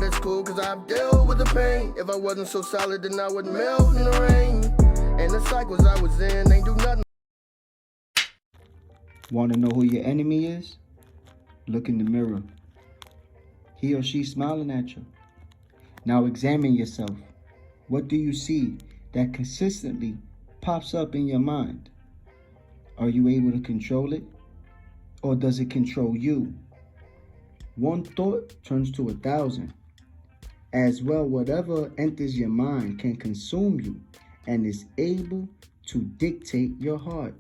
it's cool, cause I've dealt with the pain. If I wasn't so solid, then I would melt in the rain. And the cycles I was in ain't do nothing. Want to know who your enemy is? Look in the mirror. He or she smiling at you. Now examine yourself. What do you see that consistently pops up in your mind? Are you able to control it? Or does it control you? One thought turns to 1,000. As well, whatever enters your mind can consume you and is able to dictate your heart.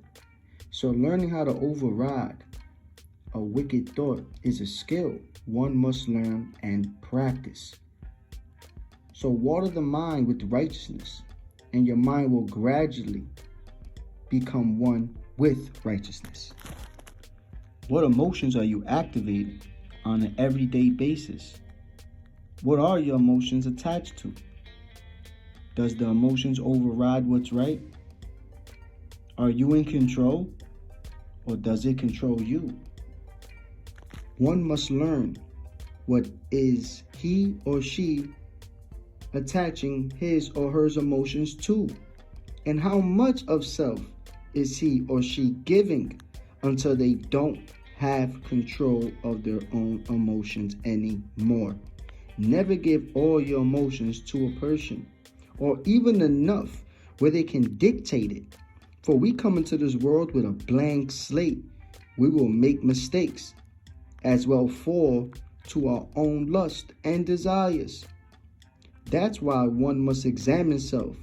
So learning how to override a wicked thought is a skill one must learn and practice. So water the mind with righteousness, and your mind will gradually become one with righteousness. What emotions are you activating on an everyday basis? What are your emotions attached to? Does the emotions override what's right? Are you in control, or does it control you? One must learn what is he or she attaching his or her emotions to, and how much of self is he or she giving until they don't have control of their own emotions anymore. Never give all your emotions to a person, or even enough where they can dictate it. For we come into this world with a blank slate. We will make mistakes, as well fall to our own lust and desires. That's why one must examine self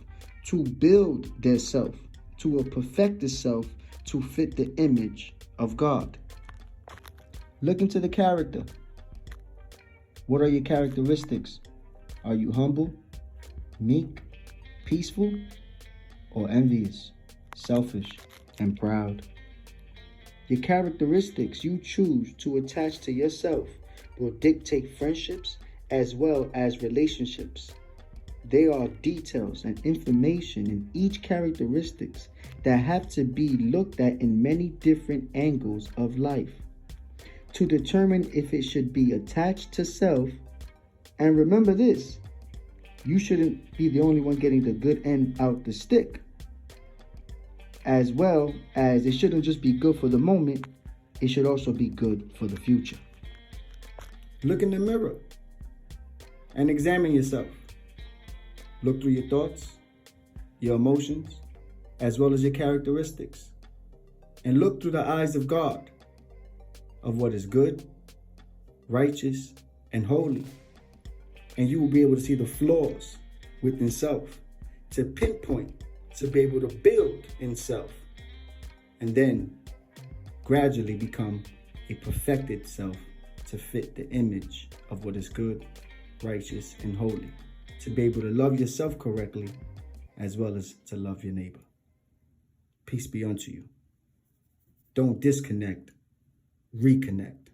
to build their self to a perfected self to fit the image of God. Look into the character. What are your characteristics? Are you humble, meek, peaceful, or envious, selfish, and proud? Your characteristics you choose to attach to yourself will dictate friendships as well as relationships. There are details and information in each characteristics that have to be looked at in many different angles of life to determine if it should be attached to self. And remember this, you shouldn't be the only one getting the good end out the stick, as well as it shouldn't just be good for the moment, it should also be good for the future. Look in the mirror and examine yourself. Look through your thoughts, your emotions, as well as your characteristics. And look through the eyes of God, of what is good, righteous, and holy. And you will be able to see the flaws within self, to pinpoint, to be able to build in self, and then gradually become a perfected self to fit the image of what is good, righteous, and holy, to be able to love yourself correctly, as well as to love your neighbor. Peace be unto you. Don't disconnect, reconnect.